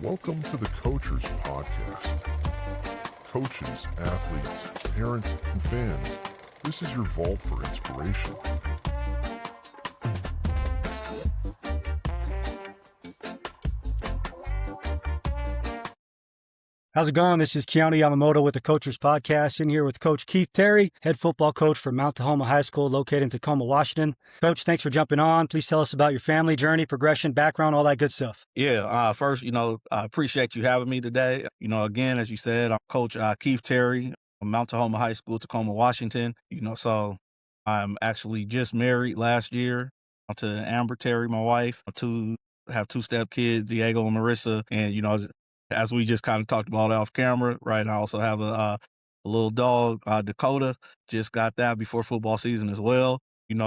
Welcome to the Coachers Podcast. Coaches, athletes, parents, and fans, this is your vault for inspiration. How's it going? This is Keanu Yamamoto with the Coachers Podcast, in here with Coach Keith Terry, head football coach for Mount Tahoma High School located in Tacoma, Washington. Coach, thanks for jumping on. Please tell us about your family, journey, progression, background, all that good stuff. First, I appreciate you having me today. Again, as you said, I'm Coach Keith Terry from Mount Tahoma High School, Tacoma, Washington. So I'm actually just married last year to Amber Terry, my wife. Have two step kids, Diego and Marissa. And, as we just kind of talked about off camera, right? I also have a little dog, Dakota. Just got that before football season as well.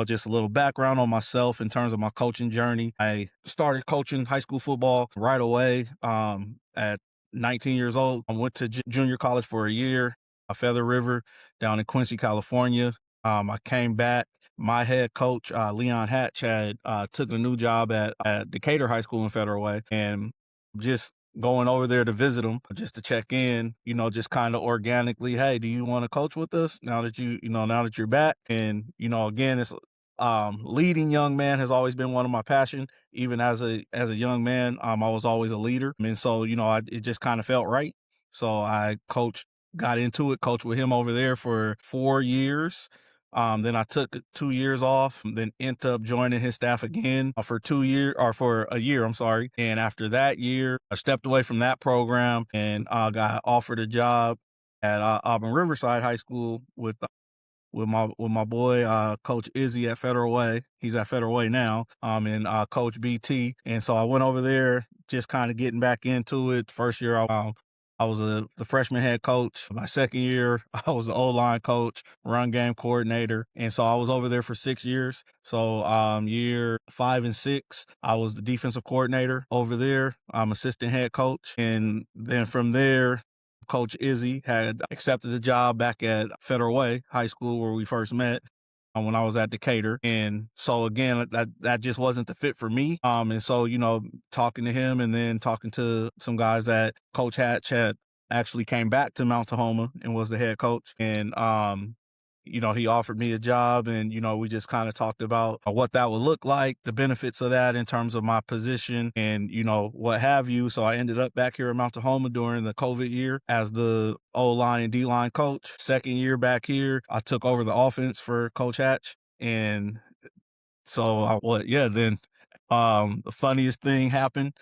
Just a little background on myself in terms of my coaching journey. I started coaching high school football right away at 19 years old. I went to junior college for a year, Feather River, down in Quincy, California. I came back. My head coach, Leon Hatch, had took a new job at Decatur High School in Federal Way, and just going over there to visit him just to check in, just kind of organically, hey, do you want to coach with us now that now that you're back? And, again, it's leading young man has always been one of my passion. Even as a young man, I was always a leader. And so, it just kind of felt right. So I got into it, coached with him over there for 4 years. Then I took 2 years off, then ended up joining his staff again for a year, I'm sorry. And after that year, I stepped away from that program and got offered a job at Auburn Riverside High School with my boy, Coach Izzy at Federal Way. He's at Federal Way now, and Coach BT. And so I went over there just kind of getting back into it. First year, I was the freshman head coach. My second year, I was the O-line coach, run game coordinator. And so I was over there for 6 years. So year 5 and 6, I was the defensive coordinator over there. I'm assistant head coach. And then from there, Coach Izzy had accepted a job back at Federal Way High School where we first met when I was at Decatur. And so again, that just wasn't the fit for me. And so, talking to him and then talking to some guys that Coach Hatch had actually came back to Mount Tahoma and was the head coach. And, he offered me a job and, we just kind of talked about what that would look like, the benefits of that in terms of my position and, what have you. So I ended up back here at Mount Tahoma during the COVID year as the O-line and D-line coach. Second year back here, I took over the offense for Coach Hatch. And so then the funniest thing happened,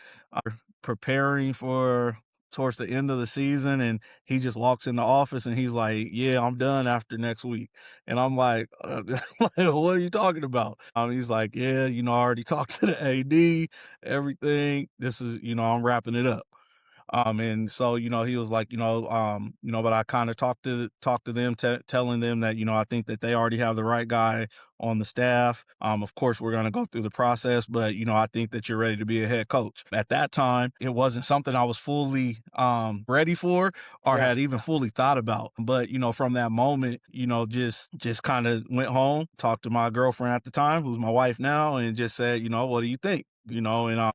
preparing for towards the end of the season, and he just walks in the office and he's like, yeah, I'm done after next week. And I'm like, what are you talking about? He's like, yeah, I already talked to the AD, everything. This is, I'm wrapping it up. And so, he was like, but I kind of talked to them, telling them that, I think that they already have the right guy on the staff. Of course, we're going to go through the process, but, I think that you're ready to be a head coach. At that time, it wasn't something I was fully ready for or had even fully thought about. But, from that moment, just kind of went home, talked to my girlfriend at the time, who's my wife now, and just said, what do you think? And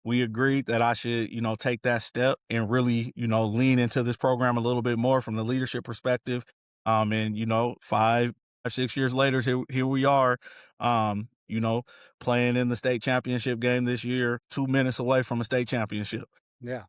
we agreed that I should, take that step and really, lean into this program a little bit more from the leadership perspective. And 5, 6 years later, here we are, playing in the state championship game this year, 2 minutes away from a state championship. Yeah.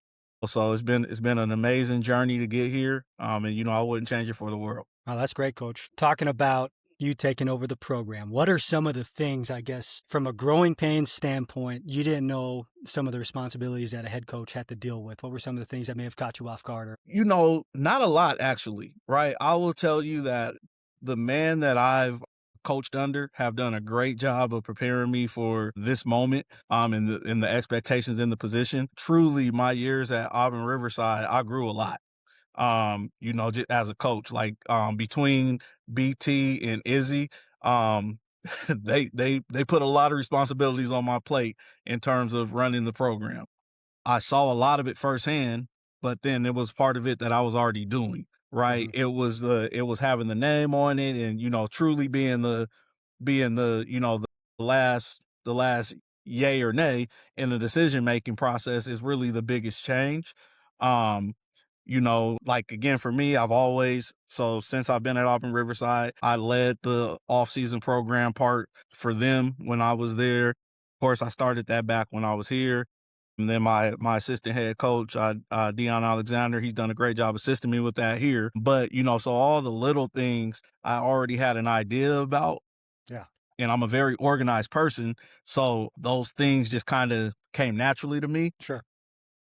So it's been an amazing journey to get here. And I wouldn't change it for the world. Oh, that's great, Coach. Talking about you taking over the program, what are some of the things, I guess, from a growing pains standpoint, you didn't know some of the responsibilities that a head coach had to deal with? What were some of the things that may have caught you off guard? Not a lot, actually, right? I will tell you that the man that I've coached under have done a great job of preparing me for this moment, and the expectations in the position. Truly, my years at Auburn Riverside, I grew a lot. Just as a coach, like between BT and Izzy, they put a lot of responsibilities on my plate in terms of running the program. I saw a lot of it firsthand, but then it was part of it that I was already doing. Right, mm-hmm. It was having the name on it, and truly being the the last yay or nay in the decision making process is really the biggest change. Um, like again, for me, since I've been at Auburn Riverside, I led the off-season program part for them when I was there. Of course, I started that back when I was here. And then my assistant head coach, Dion Alexander, he's done a great job assisting me with that here. But, so all the little things I already had an idea about. Yeah. And I'm a very organized person. So those things just kind of came naturally to me. Sure.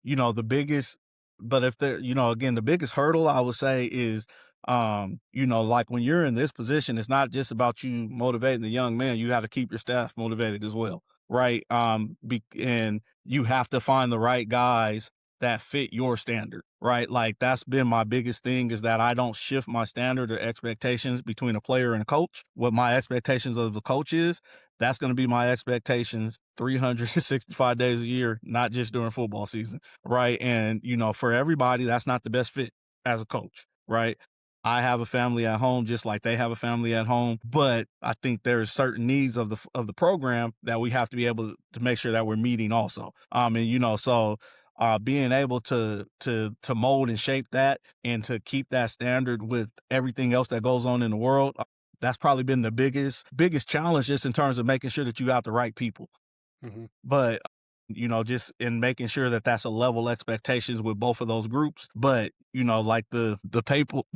The biggest, but if the, again, the biggest hurdle I would say is, like when you're in this position, it's not just about you motivating the young man. You have to keep your staff motivated as well. Right. And you have to find the right guys that fit your standard. Right. Like that's been my biggest thing is that I don't shift my standard or expectations between a player and a coach. What my expectations of the coach is, that's going to be my expectations 365 days a year, not just during football season. Right. And, for everybody, that's not the best fit as a coach. Right. I have a family at home just like they have a family at home, but I think there's certain needs of the program that we have to be able to make sure that we're meeting also. Being able to mold and shape that and to keep that standard with everything else that goes on in the world, that's probably been the biggest challenge just in terms of making sure that you got the right people. Mm-hmm. But just in making sure that that's a level expectations with both of those groups. But, like the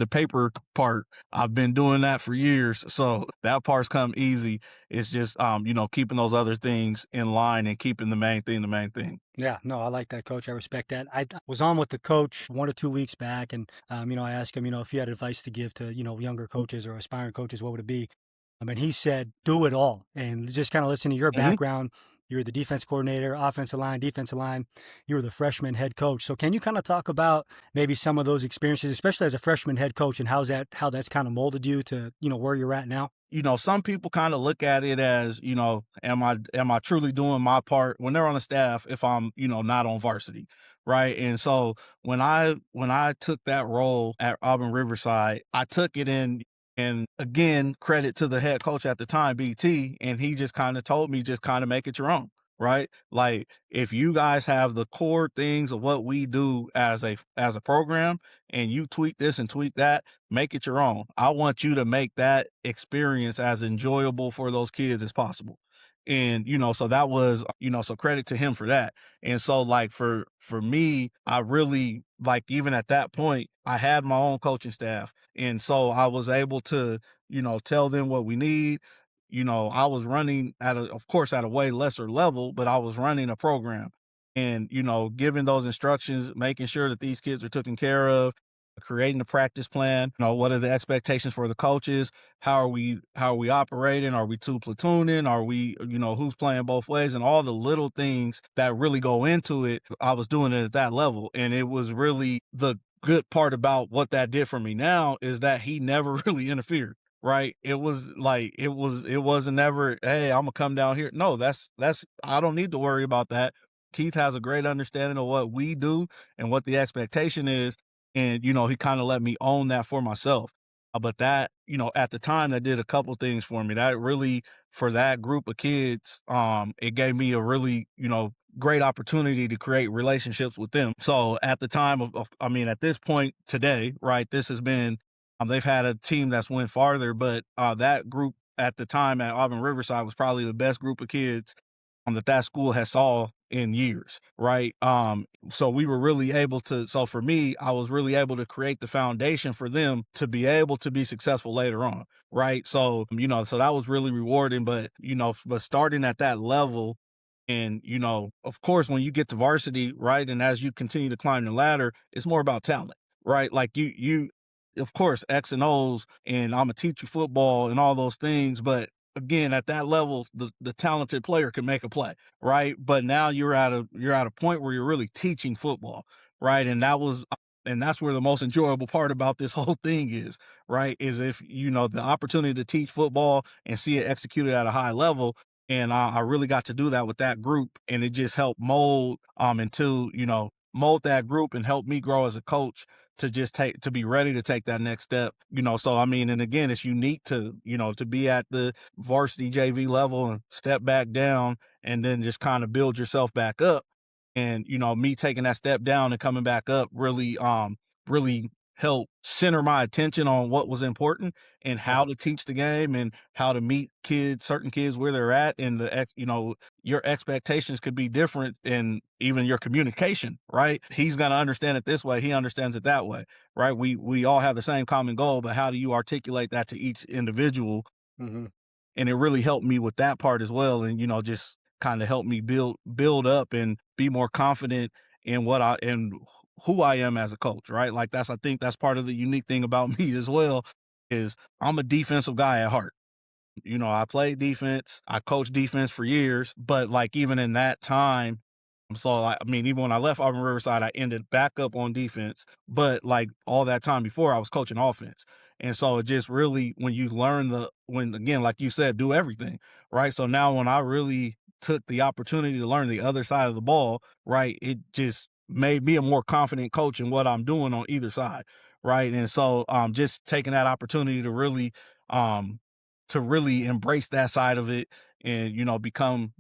paper part, I've been doing that for years. So that part's come easy. It's just, keeping those other things in line and keeping the main thing. Yeah, no, I like that, Coach. I respect that. I was on with the coach 1 or 2 weeks back, and I asked him, if you had advice to give to, younger coaches or aspiring coaches, what would it be? And he said, do it all. And just kind of listen to your background. You're the defense coordinator, offensive line, defensive line. You were the freshman head coach. So can you kind of talk about maybe some of those experiences, especially as a freshman head coach, and how that's kind of molded you to, where you're at now? Some people kind of look at it as, am I truly doing my part when they're on the staff if I'm, not on varsity, right? And so when I took that role at Auburn Riverside, I took it in. And again, credit to the head coach at the time, BT, and he just kind of told me, just kind of make it your own, right? Like if you guys have the core things of what we do as a program and you tweak this and tweak that, make it your own. I want you to make that experience as enjoyable for those kids as possible. And, so that was, so credit to him for that. And so like for me, I really like, even at that point, I had my own coaching staff. And so I was able to, tell them what we need. I was running of course, at a way lesser level, but I was running a program and, giving those instructions, making sure that these kids are taken care of, creating the practice plan. What are the expectations for the coaches? How are we operating? Are we two platooning? Are we, who's playing both ways? And all the little things that really go into it. I was doing it at that level. And it was really the good part about what that did for me now is that he never really interfered. Right. It was like, it wasn't never, hey, I'm gonna come down here. No, that's, I don't need to worry about that. Keith has a great understanding of what we do and what the expectation is. And, he kind of let me own that for myself. But that, at the time that did a couple things for me. That really, for that group of kids, it gave me a really, great opportunity to create relationships with them. So at the time at this point today, right, this has been, they've had a team that's went farther, but that group at the time at Auburn Riverside was probably the best group of kids that school has saw in years, right? So we were really able to, so for me, I was really able to create the foundation for them to be able to be successful later on, right? So, so that was really rewarding, but starting at that level and, of course, when you get to varsity, right, and as you continue to climb the ladder, it's more about talent, right? Like you, of course, X and O's, and I'm gonna teach you football and all those things, but again, at that level, the talented player can make a play, right? But now you're at a point where you're really teaching football, right? And that's where the most enjoyable part about this whole thing is, right? Is if the opportunity to teach football and see it executed at a high level. And I really got to do that with that group, and it just helped mold mold that group and help me grow as a coach to be ready to take that next step. So and again, it's unique to to be at the varsity JV level and step back down and then just kind of build yourself back up. And, me taking that step down and coming back up really helped center my attention on what was important and how to teach the game and how to meet certain kids where they're at. And your expectations could be different, and even your communication, right? He's going to understand it this way. He understands it that way, right? We all have the same common goal, but how do you articulate that to each individual? Mm-hmm. And it really helped me with that part as well. And, just kind of helped me build up and be more confident in who I am as a coach, right? Like I think that's part of the unique thing about me as well, is I'm a defensive guy at heart. I played defense, I coached defense for years, but like even in that time, even when I left Auburn Riverside, I ended back up on defense, but like all that time before I was coaching offense. And so it just really, when you learn again, like you said, do everything, right? So now when I really took the opportunity to learn the other side of the ball, right, it just made me a more confident coach in what I'm doing on either side, right? And so just taking that opportunity to really embrace that side of it and, become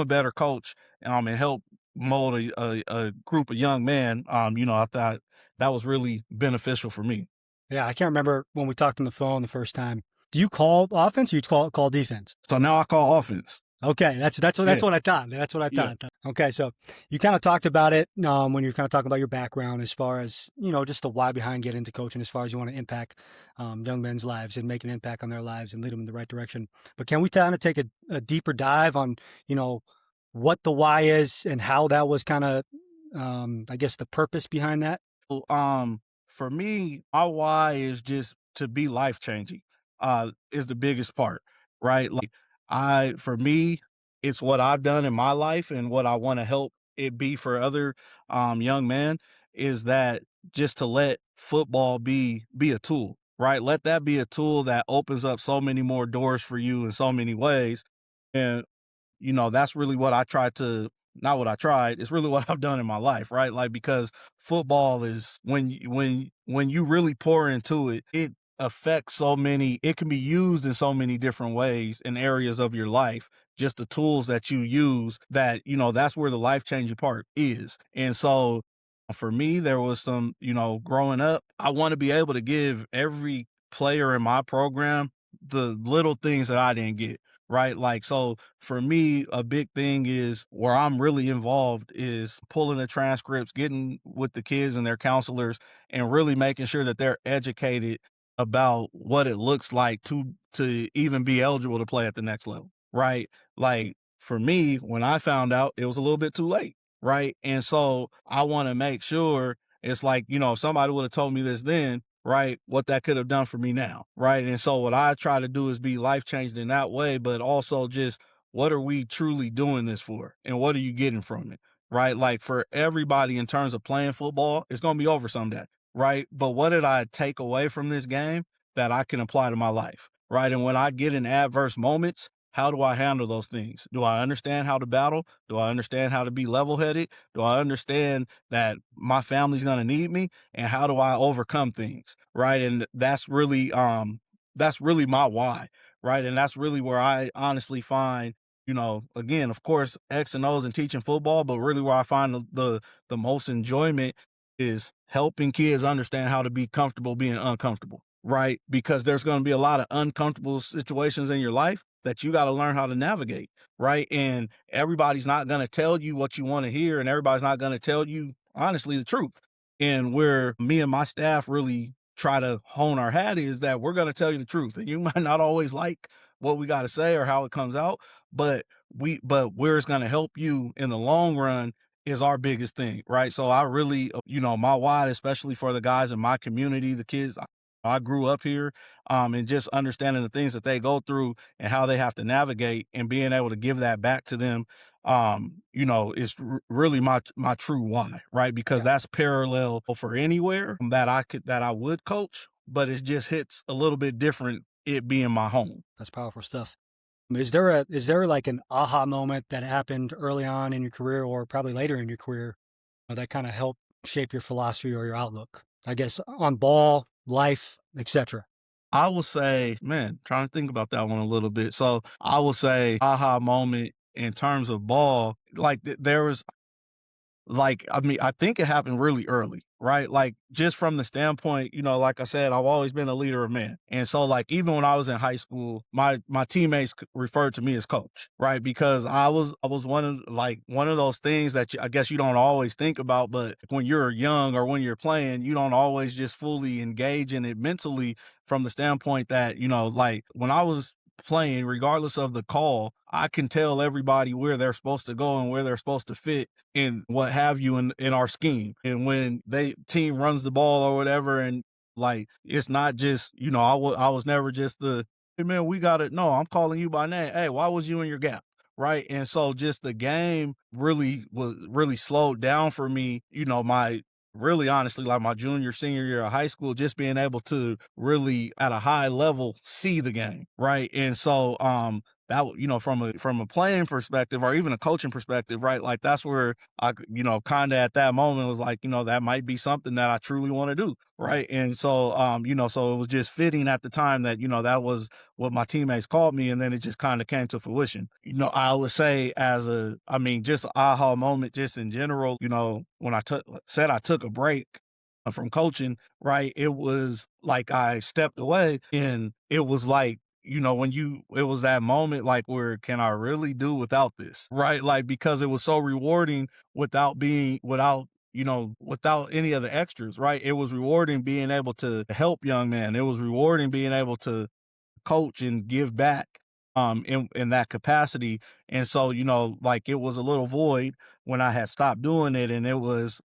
a better coach, and help mold a group of young men, I thought that was really beneficial for me. Yeah, I can't remember when we talked on the phone the first time. Do you call offense or you call defense? So now I call offense. Okay, that's what I thought. That's what I thought. Yeah. Okay, so you kind of talked about it when you were kind of talking about your background, as far as just the why behind getting into coaching, as far as you want to impact young men's lives and make an impact on their lives and lead them in the right direction. But can we kind of take a deeper dive on what the why is and how that was kind of I guess the purpose behind that? For me, my why is just to be life changing. Is the biggest part, right? Like for me, it's what I've done in my life and what I want to help it be for other young men, is that just to let football be a tool, right? Let that be a tool that opens up so many more doors for you in so many ways. And that's really what I tried to, not what I tried, it's really what I've done in my life, right? Like, because football is, when you really pour into it, it affects so many, it can be used in so many different ways in areas of your life. Just the tools that you use, that, that's where the life-changing part is. And so for me, there was some, growing up, I want to be able to give every player in my program the little things that I didn't get. Right. Like, so for me, a big thing is where I'm really involved is pulling the transcripts, getting with the kids and their counselors, and really making sure that they're educated about what it looks like to even be eligible to play at the next level. Right. Like, for me, when I found out, it was a little bit too late. Right. And so I want to make sure, it's like, if somebody would have told me this then, right, what that could have done for me now, right? And so what I try to do is be life-changing in that way, but also just, what are we truly doing this for? And what are you getting from it, right? Like, for everybody in terms of playing football, it's going to be over someday, right? But what did I take away from this game that I can apply to my life, right? And when I get in adverse moments, how do I handle those things? Do I understand how to battle? Do I understand how to be level-headed? Do I understand that my family's going to need me? And how do I overcome things? Right. And that's really my why. Right. And that's really where I honestly find, again, of course, X and O's and teaching football, but really where I find the most enjoyment is helping kids understand how to be comfortable being uncomfortable. Right. Because there's going to be a lot of uncomfortable situations in your life that you got to learn how to navigate. Right. And everybody's not going to tell you what you want to hear, and everybody's not going to tell you, honestly, the truth. And where me and my staff really try to hone our hat is that we're going to tell you the truth. And you might not always like what we got to say or how it comes out, but where it's going to help you in the long run is our biggest thing, right? So I really, my why, especially for the guys in my community, the kids, I grew up here, and just understanding the things that they go through and how they have to navigate, and being able to give that back to them, is really my true why, right? Because that's parallel for anywhere that I would coach, but it just hits a little bit different, it being my home. That's powerful stuff. Is there like an aha moment that happened early on in your career, or probably later in your career, that kind of helped shape your philosophy or your outlook, I guess, on ball, life, etc.? I will say, man, trying to think about that one a little bit. So I will say aha moment in terms of ball, like there was like, I mean, I think it happened really early, right? Like, just from the standpoint, like I said, I've always been a leader of men. And so, like, even when I was in high school, my teammates referred to me as coach, right? Because I was one of those things that I guess you don't always think about, but when you're young or when you're playing, you don't always just fully engage in it mentally from the standpoint that, like when I was playing, regardless of the call, I can tell everybody where they're supposed to go and where they're supposed to fit and what have you in our scheme. And when they team runs the ball or whatever, and like it's not just, I was never just the, hey man, we got it. No, I'm calling you by name. Hey, why was you in your gap? Right. And so just the game really slowed down for me, my really honestly, like my senior year of high school, just being able to really at a high level see the game. Right. And so that, from a playing perspective or even a coaching perspective, right? Like that's where I, kind of at that moment was like, that might be something that I truly want to do. Right. And so, so it was just fitting at the time that, that was what my teammates called me. And then it just kind of came to fruition. I would say just an aha moment, just in general, when I said I took a break from coaching, right? It was like I stepped away and it was like, it was that moment like where can I really do without this? Right. Like, because it was so rewarding without any of the extras, right? It was rewarding being able to help young men. It was rewarding being able to coach and give back in that capacity. And so, like it was a little void when I had stopped doing it, and it was,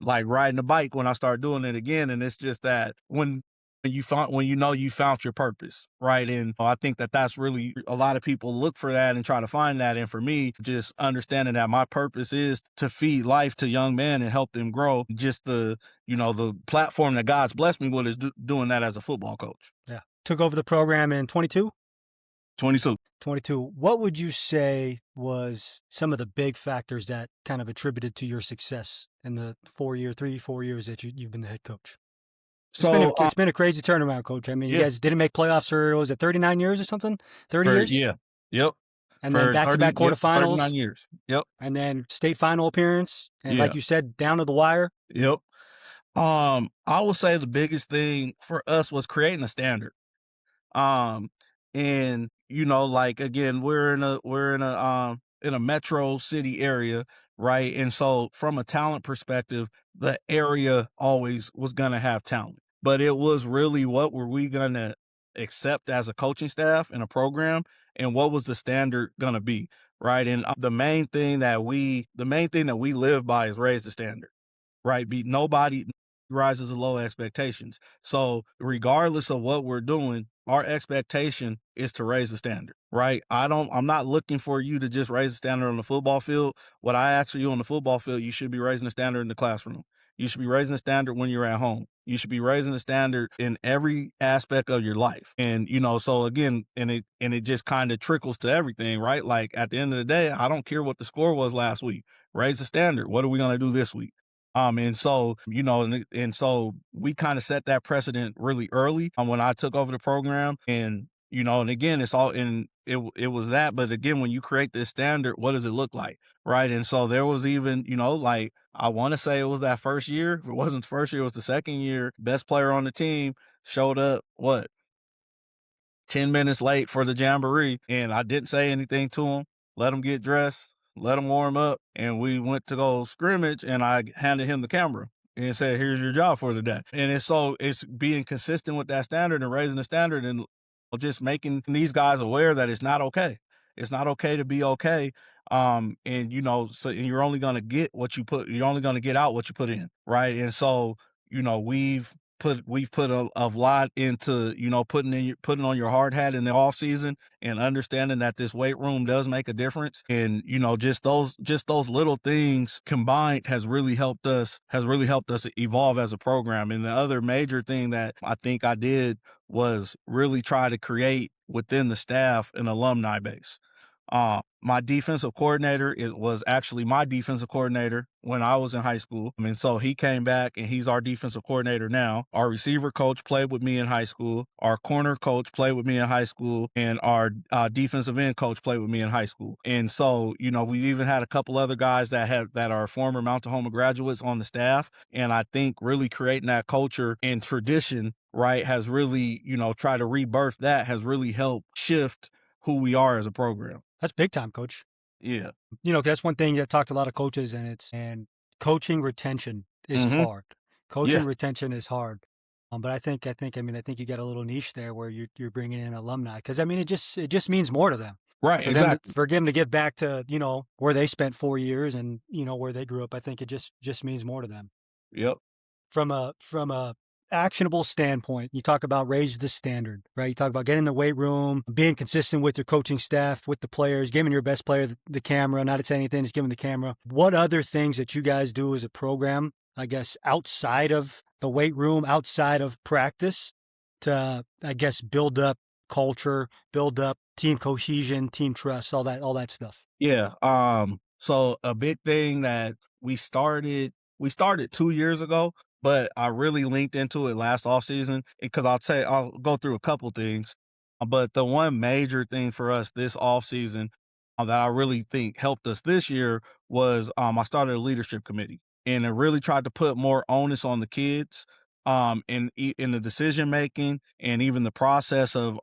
like riding a bike when I started doing it again. And it's just that when you found your purpose, right? And I think that that's really, a lot of people look for that and try to find that. And for me, just understanding that my purpose is to feed life to young men and help them grow. Just the platform that God's blessed me with is doing that as a football coach. Yeah. Took over the program in 22? 22. 22. What would you say was some of the big factors that kind of attributed to your success in the 4 years that you've been the head coach? It's been a crazy turnaround, Coach. I mean, you guys didn't make playoffs for, was it 39 years or something? 30 years? Yeah. Yep. And then back-to-back quarterfinals. 39 years. Yep. And then state final appearance. And like you said, down to the wire. Yep. I would say the biggest thing for us was creating a standard. And like again, we're in a metro city area, right? And so from a talent perspective, the area always was gonna have talent. But it was really, what were we gonna accept as a coaching staff and a program, and what was the standard gonna be, right? And the main thing that we live by is raise the standard, right? Nobody rises to low expectations. So regardless of what we're doing, our expectation is to raise the standard, right? I'm not looking for you to just raise the standard on the football field. What I ask for you on the football field, you should be raising the standard in the classroom. You should be raising the standard when you're at home. You should be raising the standard in every aspect of your life. And, so again, and it just kind of trickles to everything, right? Like at the end of the day, I don't care what the score was last week. Raise the standard. What are we going to do this week? And so, and so we kind of set that precedent really early when I took over the program. And, and again, it's all in, it was that, but again, when you create this standard, what does it look like? Right. And so there was even, like, I want to say it was that first year. If it wasn't the first year, it was the second year. Best player on the team showed up, 10 minutes late for the jamboree. And I didn't say anything to him, let him get dressed, let him warm up, and we went to go scrimmage, and I handed him the camera and said, here's your job for the day. And it's being consistent with that standard and raising the standard and just making these guys aware that it's not okay. It's not okay to be okay. And you're only going to get you're only going to get out what you put in. Right. And so, we've put a lot into, putting on your hard hat in the off season and understanding that this weight room does make a difference. And, just those little things combined has really helped us evolve as a program. And the other major thing that I think I did was really try to create within the staff an alumni base. My defensive coordinator, it was actually my defensive coordinator when I was in high school. I mean, so he came back and he's our defensive coordinator now. Our receiver coach played with me in high school. Our corner coach played with me in high school, and our defensive end coach played with me in high school. And so, we've even had a couple other guys that are former Mount Tahoma graduates on the staff. And I think really creating that culture and tradition, right, has really, try to rebirth that has really helped shift who we are as a program. That's big time, coach. Yeah. That's one thing that talked to a lot of coaches, and coaching retention is hard. Coaching Yeah. retention is hard. But I think you got a little niche there where you're bringing in alumni, because it just means more to them. Right. For Exactly. them to give back to, where they spent 4 years and, where they grew up. I think it just means more to them. Yep. From a actionable standpoint, you talk about raise the standard, right? You talk about getting in the weight room, being consistent with your coaching staff, with the players, giving your best player the camera, not to say anything, just giving the camera. What other things that you guys do as a program, I guess, outside of the weight room, outside of practice, to, I guess, build up culture, build up team cohesion, team trust, all that stuff? Yeah. So a big thing that we started 2 years ago, but I really linked into it last offseason, because I'll go through a couple things. But the one major thing for us this offseason that I really think helped us this year was I started a leadership committee, and it really tried to put more onus on the kids in the decision making and even the process of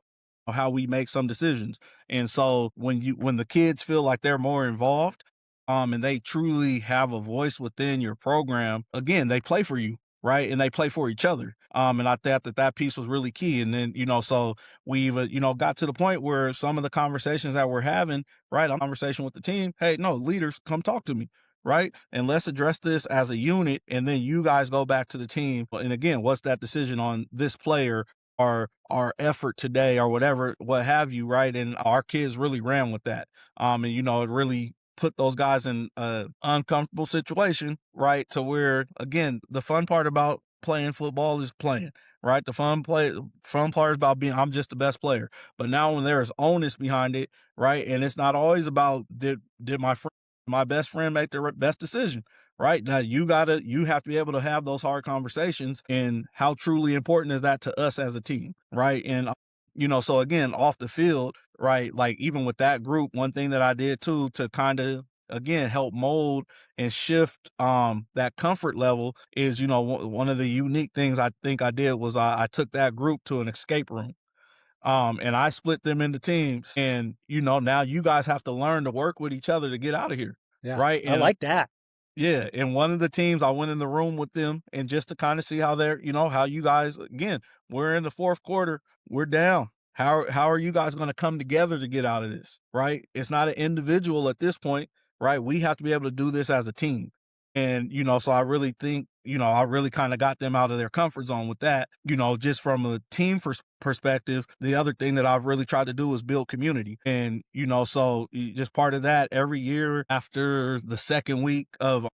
how we make some decisions. And so when the kids feel like they're more involved, and they truly have a voice within your program, again, they play for you, right? And they play for each other. And I thought that piece was really key. And then, so we even, got to the point where some of the conversations that we're having, right, on conversation with the team, hey, no, leaders, come talk to me, right? And let's address this as a unit. And then you guys go back to the team. And again, what's that decision on this player or our effort today or whatever, what have you, right? And our kids really ran with that. And, it really put those guys in an uncomfortable situation, right? To where, again, the fun part about playing football is playing, right? The fun part is about being, I'm just the best player. But now when there's onus behind it, right? And it's not always about did my best friend make the best decision, right? Now you have to be able to have those hard conversations, and how truly important is that to us as a team, right? And so again, off the field, right? Like even with that group, one thing that I did too to kind of again help mold and shift that comfort level is, one of the unique things I think I did was I took that group to an escape room. And I split them into teams, and now you guys have to learn to work with each other to get out of here. Yeah, Right. I And like that. yeah, and one of the teams, I went in the room with them and just to kind of see how they're, how you guys, again, we're in the fourth quarter, we're down. How are you guys going to come together to get out of this, right? It's not an individual at this point, right? We have to be able to do this as a team. And, so I really think, I really kind of got them out of their comfort zone with that, just from a team perspective. The other thing that I've really tried to do is build community. And, so just part of that every year after the second week of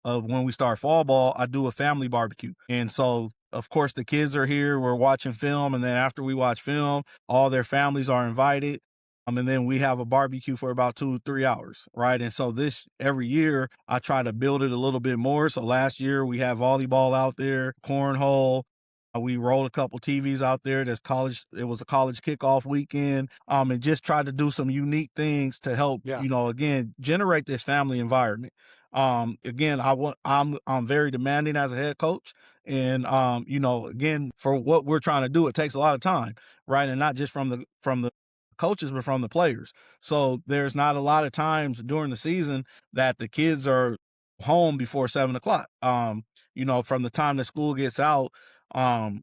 when we start fall ball, I do a family barbecue. And so, of course, the kids are here, we're watching film. And then after we watch film, all their families are invited. And then we have a barbecue for about 2-3 hours, right? And so every year I try to build it a little bit more. So last year we have volleyball out there, cornhole. We rolled a couple TVs out there. It was a college kickoff weekend. And just tried to do some unique things to help, again, generate this family environment. Again, I'm very demanding as a head coach. And, again, for what we're trying to do, it takes a lot of time, right? And not just from the coaches, but from the players. So there's not a lot of times during the season that the kids are home before 7:00. From the time that school gets out,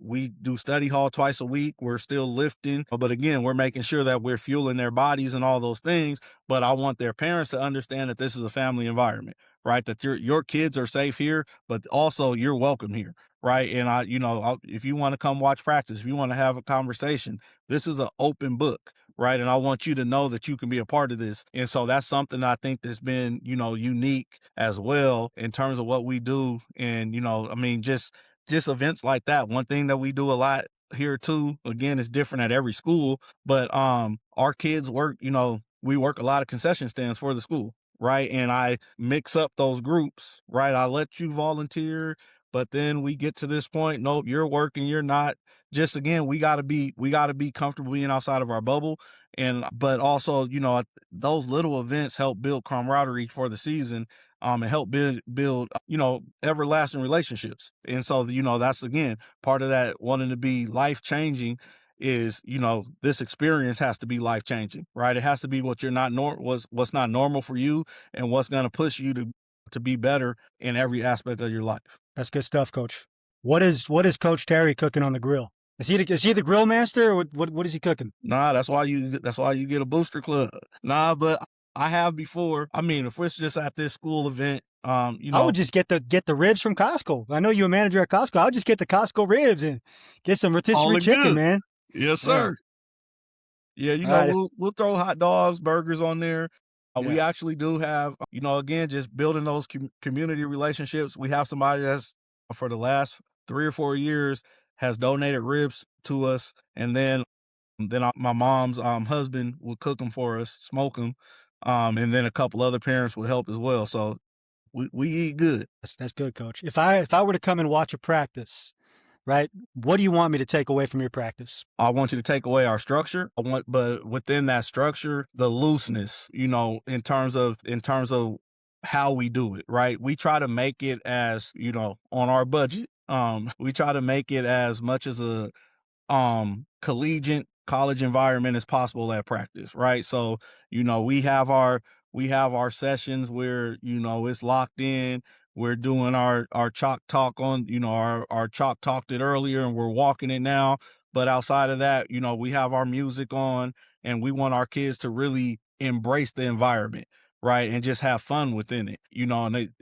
we do study hall twice a week. We're still lifting, but again, we're making sure that we're fueling their bodies and all those things. But I want their parents to understand that this is a family environment, right? That your kids are safe here, but also you're welcome here. Right. And if you want to come watch practice, if you want to have a conversation, this is an open book. Right. And I want you to know that you can be a part of this. And so that's something I think that's been, unique as well in terms of what we do. And, just events like that. One thing that we do a lot here too, again, is different at every school, but our kids work, we work a lot of concession stands for the school, right? And I mix up those groups, right? I let you volunteer, but then we get to this point, nope, you're working, you're not. Just again, we gotta be comfortable being outside of our bubble. But also, those little events help build camaraderie for the season, and help build, everlasting relationships. And so, that's again part of that wanting to be life changing is, this experience has to be life changing, right? It has to be what you're not what's not normal for you, and what's going to push you to be better in every aspect of your life. That's good stuff, Coach. What is Coach Terry cooking on the grill? Is he the grill master, or what is he cooking? Nah, that's why you get a booster club. Nah, but I have before. I mean, if it's just at this school event, I would just get the ribs from Costco. I know you're a manager at Costco. I would just get the Costco ribs and get some rotisserie chicken, good. man. Yes, sir. Yeah, Right. we'll throw hot dogs, burgers on there. We Yeah. actually do have, again, just building those community relationships. We have somebody that's for the last 3 or 4 years has donated ribs to us, and then my mom's husband will cook them for us, smoke them, and then a couple other parents will help as well. So we eat good. That's good, Coach. If I were to come and watch a practice, right, what do you want me to take away from your practice? I want you to take away our structure. But within that structure, the looseness, in terms of how we do it, right? We try to make it as, on our budget. We try to make it as much as a collegiate college environment as possible at practice, right? So, we have our sessions where, it's locked in. We're doing our chalk talk on, our chalk talked it earlier and we're walking it now. But outside of that, we have our music on, and we want our kids to really embrace the environment, right? And just have fun within it,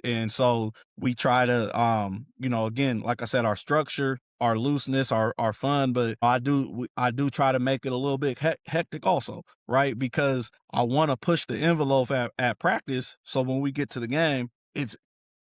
and so we try to, again, like I said, our structure, our looseness, our fun, but I do try to make it a little bit hectic also, right? Because I want to push the envelope at practice, so when we get to the game, it's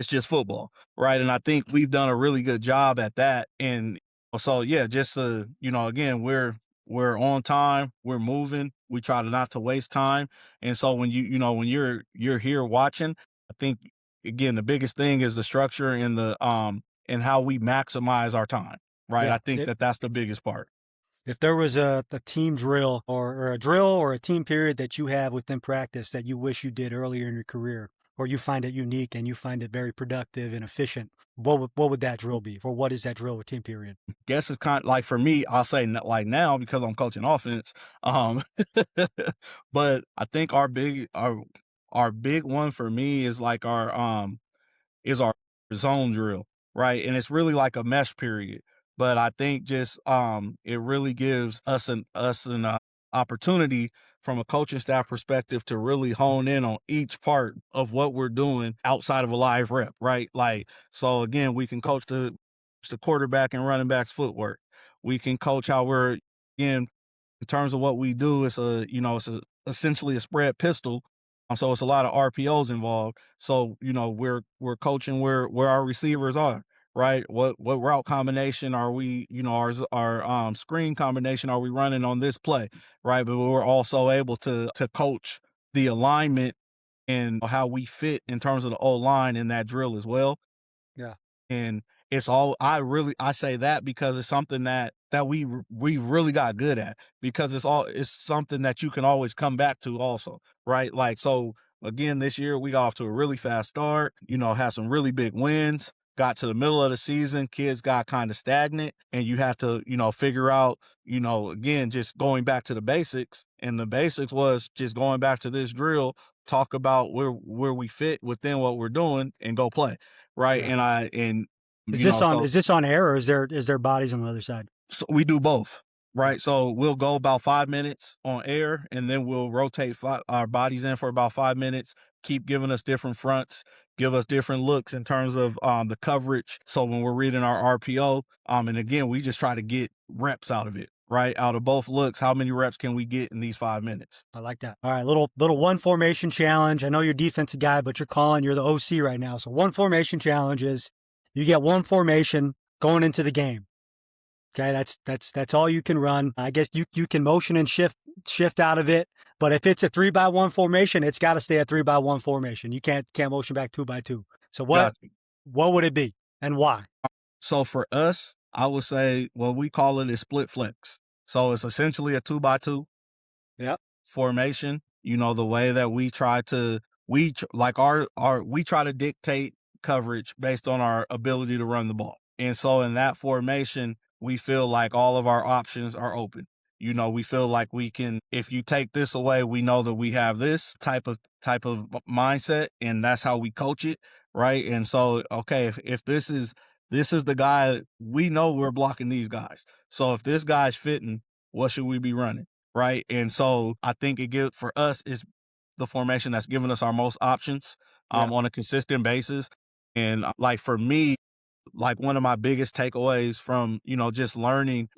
just football, right? And I think we've done a really good job at that. And so yeah, just again, we're on time, we're moving, we try to not to waste time. And so when when you're here watching, I think again the biggest thing is the structure and the and how we maximize our time, right? Yeah. I think that's the biggest part. If there was a team drill or a drill or a team period that you have within practice that you wish you did earlier in your career, or you find it unique and you find it very productive and efficient, what would that drill be? Or what is that drill with team period? Guess it's kind of like, for me, I'll say like now because I'm coaching offense. But I think our big one for me is like our zone drill, right? And it's really like a mesh period. But I think just it really gives us an opportunity from a coaching staff perspective to really hone in on each part of what we're doing outside of a live rep, right? Like, so again, we can coach the quarterback and running back's footwork. We can coach how we're, again, in terms of what we do. It's essentially a spread pistol. So it's a lot of RPOs involved. So, we're coaching where our receivers are, right? What route combination are we, our screen combination are we running on this play, right? But we're also able to coach the alignment and how we fit in terms of the O-line in that drill as well. Yeah. And it's all, I say that because it's something that we really got good at, because it's something that you can always come back to also, right? Like, so again, this year we got off to a really fast start, had some really big wins, got to the middle of the season, kids got kind of stagnant, and you have to, figure out, again, just going back to the basics. And the basics was just going back to this drill, talk about where we fit within what we're doing and go play. Right. Yeah. And Is this on air, or is there bodies on the other side? so we do both, right? So we'll go about 5 minutes on air, and then we'll rotate our bodies in for about 5 minutes, keep giving us different fronts, give us different looks in terms of the coverage. So when we're reading our RPO, and again, we just try to get reps out of it, right? Out of both looks, how many reps can we get in these 5 minutes? I like that. All right, little one formation challenge. I know you're a defensive guy, but you're the OC right now. So one formation challenge is you get one formation going into the game. Okay, that's all you can run. I guess you can motion and shift out of it, But if it's a 3-by-1 formation, it's got to stay a 3-by-1 formation. You can't motion back 2-by-2. So what Gotcha. would it be and why? So for us, I would say what we call it is split flex. So it's essentially a 2-by-2 Yep. formation. You know, the way that we try to we try to dictate coverage based on our ability to run the ball. And so in that formation, we feel like all of our options are open. You know, we feel like we can, if you take this away, we know that we have this type of mindset, and that's how we coach it, right? And so, okay, if this is the guy, we know we're blocking these guys. So if this guy's fitting, what should we be running? Right. And so I think for us is the formation that's given us our most options on a consistent basis. And like for me, like one of my biggest takeaways from, just learning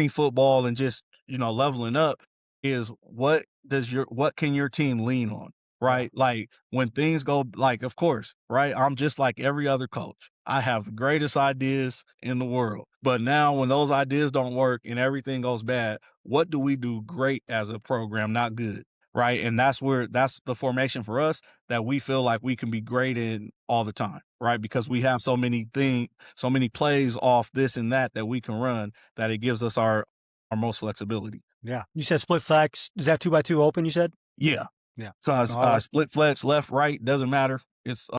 football and just, leveling up is what can your team lean on? Right. Like when things go, like, of course, right. I'm just like every other coach. I have the greatest ideas in the world. But now when those ideas don't work and everything goes bad, what do we do great as a program? Not good. Right. And that's the formation for us that we feel like we can be great in all the time. Right. Because we have so many plays off this and that we can run that it gives us our most flexibility. Yeah. You said split flex. Is that 2-by-2 open, you said? Yeah. Yeah. So split flex, left, right, doesn't matter. It's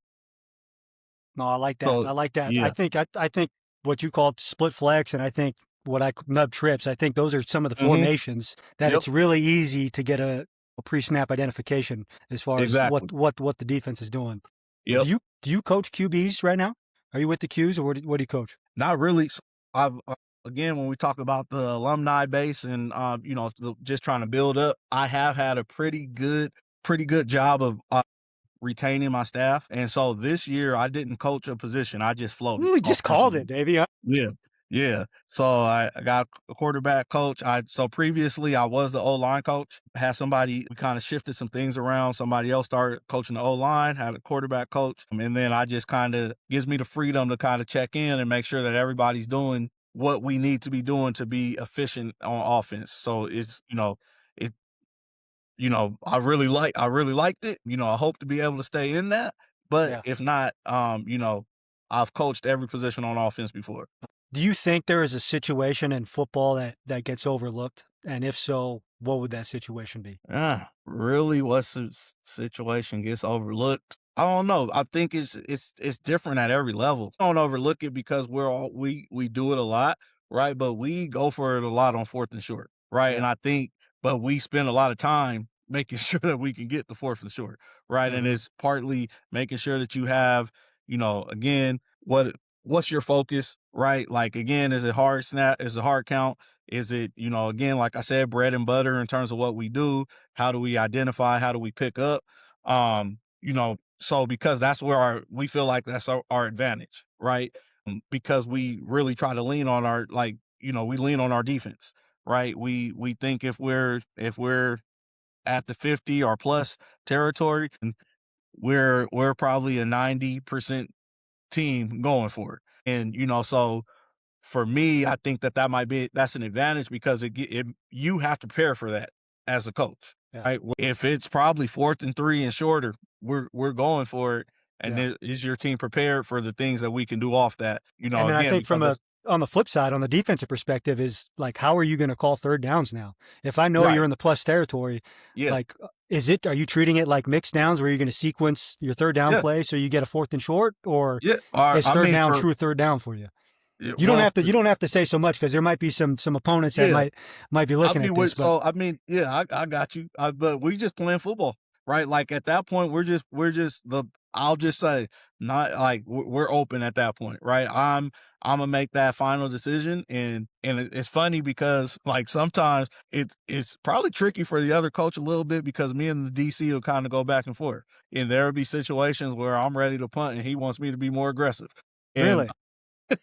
No, I like that. I like that. Yeah. I think what you called split flex, and I think what I nub trips, I think those are some of the formations that it's really easy to get a pre-snap identification as far as what the defense is doing. Yep. Do you coach QBs right now? Are you with the Qs, or what do you coach? Not really. I've again, when we talk about the alumni base and just trying to build up, I have had a pretty good job of retaining my staff. And so this year I didn't coach a position. I just floated. We just called it, baby. Huh? Yeah. Yeah. So I got a quarterback coach. So previously I was the O-line coach. I had somebody, we kind of shifted some things around. Somebody else started coaching the O-line, had a quarterback coach. And then I just kind of gives me the freedom to kind of check in and make sure that everybody's doing what we need to be doing to be efficient on offense. So it's, I really liked it. I hope to be able to stay in that. But if not, I've coached every position on offense before. Do you think there is a situation in football that gets overlooked? And if so, what would that situation be? Really, what's the situation gets overlooked? I don't know. I think it's different at every level. I don't overlook it because we do it a lot, right? But we go for it a lot on 4th and short, right? Yeah. And I think, but we spend a lot of time making sure that we can get the 4th and short, right? And it's partly making sure that you have, again, what's your focus, right? Like, again, is it hard snap? Is it hard count? Is it, again, like I said, bread and butter in terms of what we do? How do we identify? How do we pick up? So because that's where we feel like that's our advantage, right? Because we really try to lean on we lean on our defense, right? We think if we're at the 50 or plus territory, we're probably a 90% team going for it. And, so for me, I think that's an advantage because you have to prepare for that as a coach, right? If it's probably 4th and 3 and shorter, we're going for it. And is your team prepared for the things that we can do off that? And then again, I think on the flip side, on the defensive perspective, is like, how are you going to call third downs now? If I know you're in the plus territory, like, are you treating it like mixed downs where you're going to sequence your third down play so you get a 4th and short, or is third down true third down for you? You don't have to say so much because there might be some opponents that might be looking at this. So I got you. But we just playing football, right? Like at that point, I'll just say, not like we're open at that point, right? I'm gonna make that final decision, and it's funny because like sometimes it's probably tricky for the other coach a little bit because me and the DC will kind of go back and forth, and there'll be situations where I'm ready to punt and he wants me to be more aggressive. Really?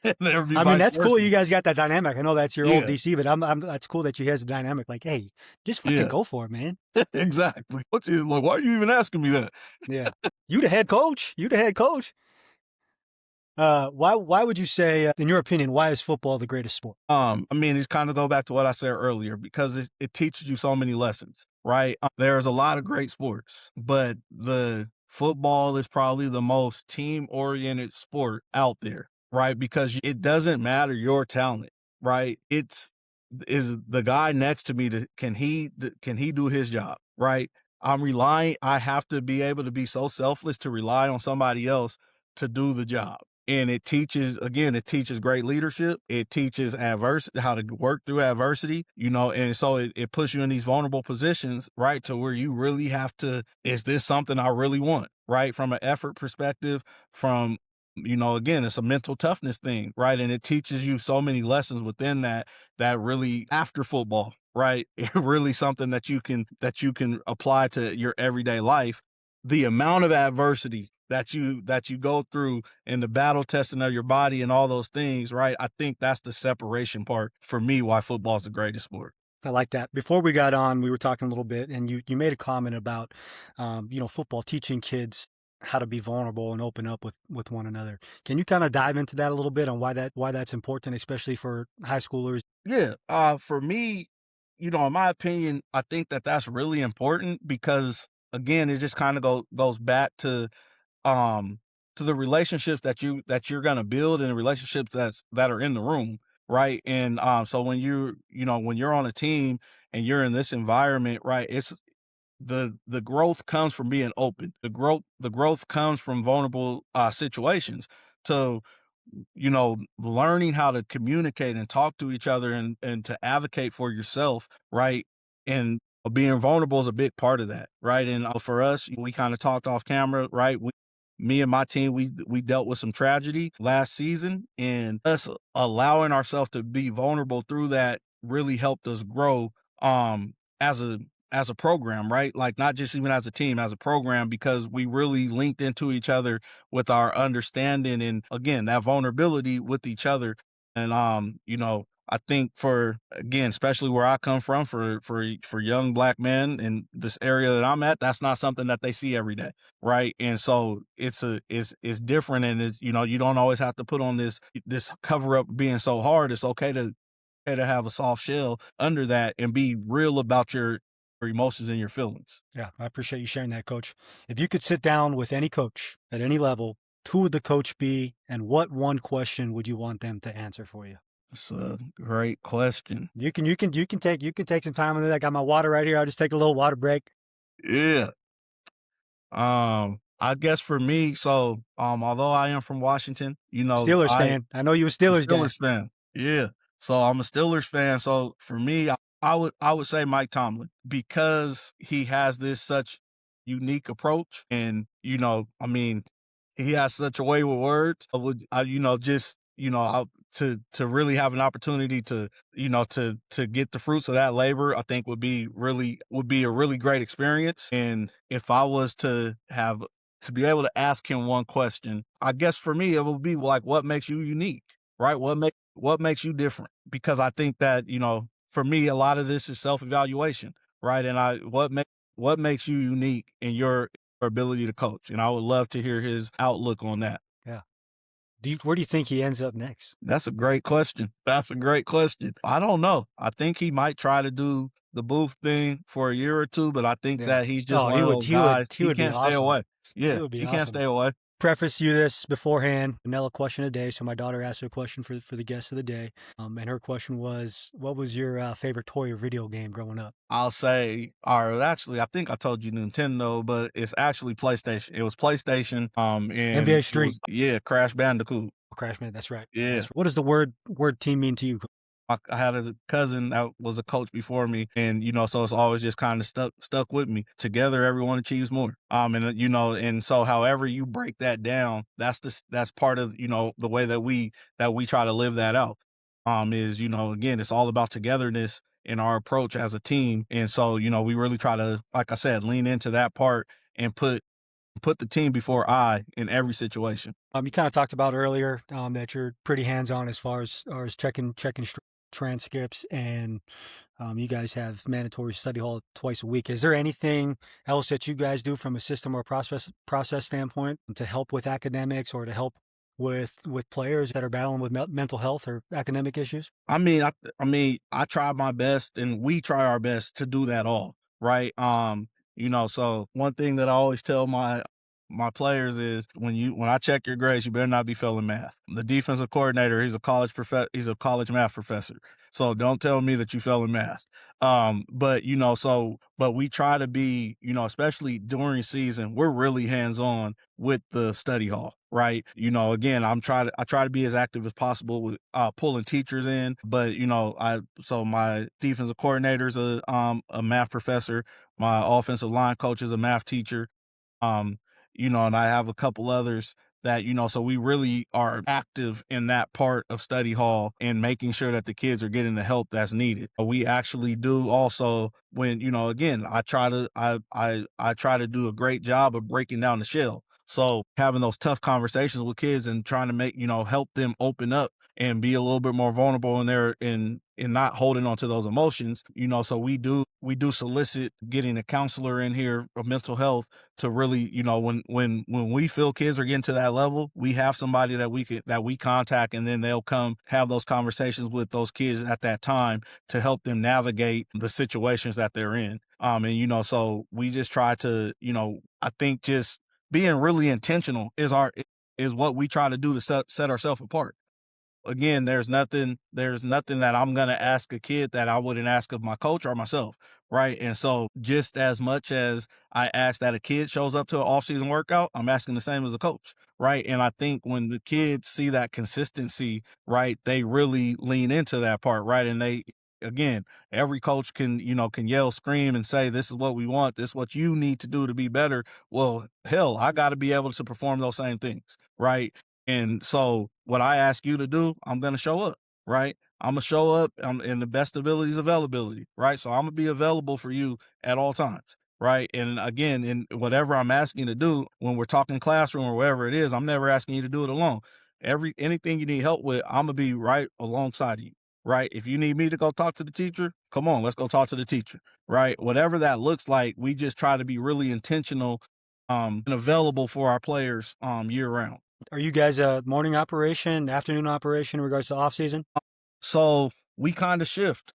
I mean, that's cool. You guys got that dynamic. I know that's your old DC, but that's cool that you guys have the dynamic. Like, hey, just fucking go for it, man. Exactly. Why are you even asking me that? Yeah. You the head coach. Why would you say, in your opinion, why is football the greatest sport? I mean, it's kind of go back to what I said earlier because it teaches you so many lessons, right? There's a lot of great sports, but the football is probably the most team oriented sport out there, right? Because it doesn't matter your talent, right? Is the guy next to me can he do his job, right? I have to be able to be so selfless to rely on somebody else to do the job. And it teaches great leadership. It teaches how to work through adversity, and so it puts you in these vulnerable positions, right? To where you really have to, is this something I really want, right? From an effort perspective, again, it's a mental toughness thing, right? And it teaches you so many lessons within that really after football, right? It really something that you can apply to your everyday life. The amount of adversity that you go through and the battle testing of your body and all those things, right? I think that's the separation part for me why football is the greatest sport. I like that. Before we got on, we were talking a little bit, and you made a comment about, football teaching kids how to be vulnerable and open up with one another. Can you kind of dive into that a little bit on why that's important, especially for high schoolers? Yeah. For me, in my opinion, I think that that's really important because again, it just kind of goes back um to the relationships that you're gonna build and the relationships that are in the room, right? And so when you're on a team and you're in this environment, right, it's the growth comes from being open. The growth comes from vulnerable situations. So learning how to communicate and talk to each other and to advocate for yourself, right? And being vulnerable is a big part of that, right? And for us, we kind of talked off camera, right? Me and my team, we dealt with some tragedy last season, and us allowing ourselves to be vulnerable through that really helped us grow as a program, right? Like not just even as a team, as a program, because we really linked into each other with our understanding and again that vulnerability with each other. And I think for again, especially where I come from, for young black men in this area that I'm at, that's not something that they see every day, right? And so it's different, and it's you don't always have to put on this cover up being so hard. It's okay to have a soft shell under that and be real about your emotions and your feelings. Yeah, I appreciate you sharing that, Coach. If you could sit down with any coach at any level, who would the coach be, and what one question would you want them to answer for you? It's a great question. You can take some time on it. I got my water right here. I'll just take a little water break. Yeah. I guess for me, so although I am from Washington, Steelers fan. I know you a Steelers guy. Steelers fan. Yeah. So I'm a Steelers fan. So for me, I would say Mike Tomlin because he has this such unique approach, and I mean, he has such a way with words. To really have an opportunity to get the fruits of that labor, I think would be a really great experience. And if I was to be able to ask him one question, I guess for me it would be like, what makes you unique, right? What makes you different? Because I think that for me, a lot of this is self evaluation, right? And what makes you unique in your ability to coach? And I would love to hear his outlook on that. Yeah. Where do you think he ends up next? That's a great question. That's a great question. I don't know. I think he might try to do the booth thing for a year or two, but I think Yeah. that he's just Oh, one he of would. those He would. guys. He He would be can't stay awesome. away. He Yeah, would be he can't awesome. stay away. Preface you this beforehand. Anela Question a day. So my daughter asked her question for the guest of the day, and her question was, "What was your favorite toy or video game growing up?" I'll say, or actually, I think I told you Nintendo, but it's actually PlayStation. It was PlayStation. And NBA it Street. was Crash Bandicoot. Crashman. That's right. Yeah. What does the word team mean to you? I had a cousin that was a coach before me, and so it's always just kind of stuck with me. Together, everyone achieves more. And so however you break that down, that's part of the way that we try to live that out. Is again, it's all about togetherness in our approach as a team, and so we really try to, like I said, lean into that part and put the team before I in every situation. You kind of talked about earlier that you're pretty hands-on as far as checking transcripts, and you guys have mandatory study hall twice a week. Is there anything else that you guys do from a system or process standpoint to help with academics or to help with players that are battling with mental health or academic issues? I try my best, and we try our best to do that all, right? So one thing that I always tell my players is when I check your grades, you better not be failing math. The defensive coordinator, he's a college math professor. So don't tell me that you fail in math. But we try to be, especially during season, we're really hands on with the study hall, right? Again, I try to be as active as possible with pulling teachers in, but so my defensive coordinator is a math professor, my offensive line coach is a math teacher, um, and I have a couple others that, so we really are active in that part of study hall and making sure that the kids are getting the help that's needed. We actually do also when, again, I try to do a great job of breaking down the shell. So having those tough conversations with kids and trying to make, help them open up and be a little bit more vulnerable in their in not holding on to those emotions, so we do solicit getting a counselor in here of mental health to really, when we feel kids are getting to that level, we have somebody that we contact, and then they'll come have those conversations with those kids at that time to help them navigate the situations that they're in. So we just try to, I think just being really intentional is what we try to do to set ourselves apart. Again, there's nothing that I'm going to ask a kid that I wouldn't ask of my coach or myself, right? And so just as much as I ask that a kid shows up to an off-season workout, I'm asking the same as a coach, right? And I think when the kids see that consistency, right, they really lean into that part, right? And again, every coach can yell, scream, and say, this is what we want, this is what you need to do to be better. Well, hell, I got to be able to perform those same things, right? And so what I ask you to do, I'm going to show up, right? I'm going to show up in the best abilities availability, right? So I'm going to be available for you at all times, right? And again, in whatever I'm asking you to do, when we're talking classroom or wherever it is, I'm never asking you to do it alone. Anything you need help with, I'm going to be right alongside you, right? If you need me to go talk to the teacher, come on, let's go talk to the teacher, right? Whatever that looks like, we just try to be really intentional and available for our players year round. Are you guys a morning operation, afternoon operation in regards to off season? So we kind of shift.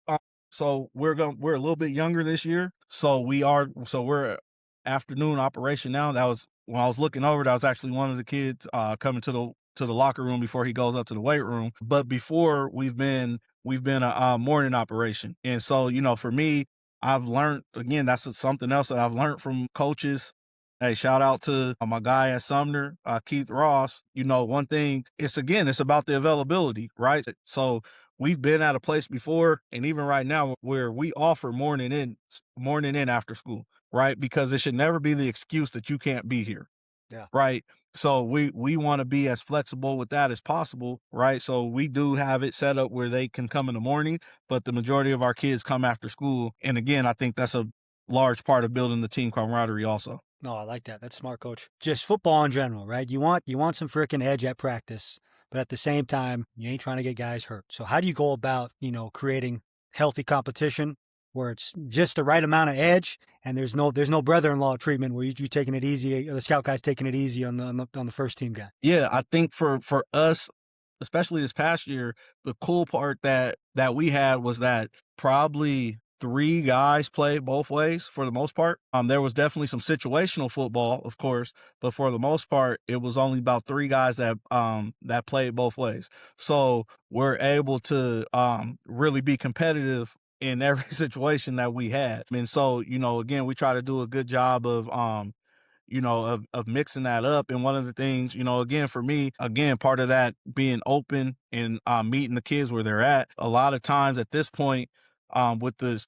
So we're a little bit younger this year. So we're afternoon operation now. That was when I was looking over. That was actually one of the kids coming to the locker room before he goes up to the weight room. But before we've been a morning operation. And so for me, I've learned, again, that's something else that I've learned from coaches. Hey, shout out to my guy at Sumner, Keith Ross. One thing, it's about the availability, right? So we've been at a place before, and even right now, where we offer morning in after school, right? Because it should never be the excuse that you can't be here, Yeah. right? So we want to be as flexible with that as possible, right? So we do have it set up where they can come in the morning, but the majority of our kids come after school. And again, I think that's a large part of building the team camaraderie also. No, I like that. That's smart, coach. Just football in general, right? You want some freaking edge at practice, but at the same time, you ain't trying to get guys hurt. So how do you go about, creating healthy competition where it's just the right amount of edge and there's no brother-in-law treatment where you taking it easy, or the scout guy's taking it easy on the first team guy. Yeah, I think for us, especially this past year, the cool part that we had was that probably three guys played both ways for the most part. There was definitely some situational football, of course, but for the most part, it was only about three guys that played both ways. So we're able to really be competitive in every situation that we had. And so, again, we try to do a good job of of mixing that up. And one of the things, again, for me, again, part of that being open and meeting the kids where they're at. A lot of times at this point, with the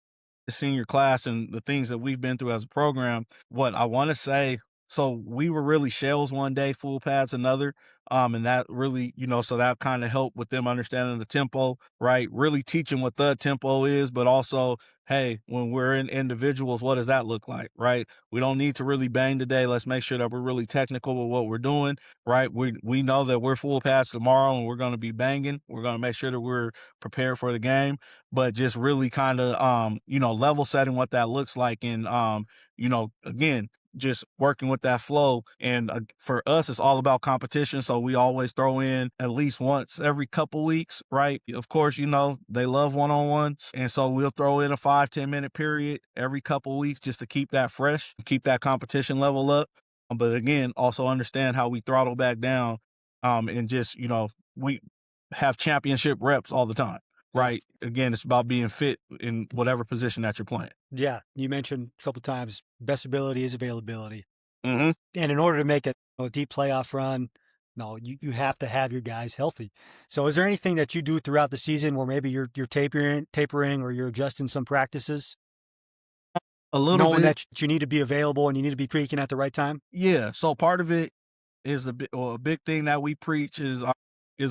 senior class and the things that we've been through as a program, what I want to say, so we were really shells one day, full pads another. And that really, so that kind of helped with them understanding the tempo, right? Really teaching what the tempo is, but also, hey, when we're in individuals, what does that look like, right? We don't need to really bang today. Let's make sure that we're really technical with what we're doing, right? We know that we're full pads tomorrow and we're going to be banging. We're going to make sure that we're prepared for the game, but just really kind of, level setting what that looks like. And, again, just working with that flow. And for us, it's all about competition. So we always throw in at least once every couple weeks, right? Of course, they love one-on-ones. And so we'll throw in a 5-10 minute period every couple weeks just to keep that fresh, keep that competition level up. But again, also understand how we throttle back down, and just, we have championship reps all the time, right? Again, it's about being fit in whatever position that you're playing. Yeah. You mentioned a couple times, best ability is availability. Mm-hmm. And in order to make a deep playoff run, no, you have to have your guys healthy. So is there anything that you do throughout the season where maybe you're tapering or you're adjusting some practices, A little knowing bit. that you need to be available and you need to be peaking at the right time? Yeah. So part of it is a big thing that we preach is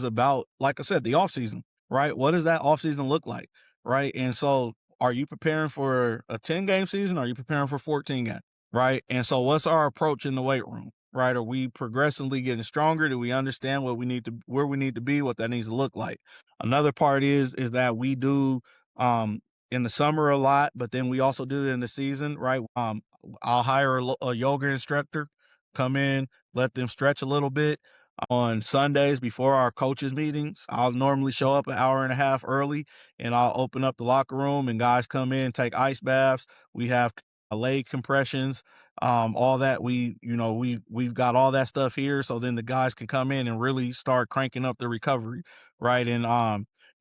about, like I said, the off season, right? What does that off season look like, right? And so, are you preparing for a 10-game season? Or are you preparing for 14 games, right? And so, what's our approach in the weight room, right? Are we progressively getting stronger? Do we understand where we need to be, what that needs to look like? Another part is that we do in the summer a lot, but then we also do it in the season, right? I'll hire a yoga instructor, come in, let them stretch a little bit. On Sundays before our coaches meetings, I'll normally show up an hour and a half early, and I'll open up the locker room and guys come in, take ice baths. We have leg compressions, all that. We've got all that stuff here. So then the guys can come in and really start cranking up the recovery. Right. And,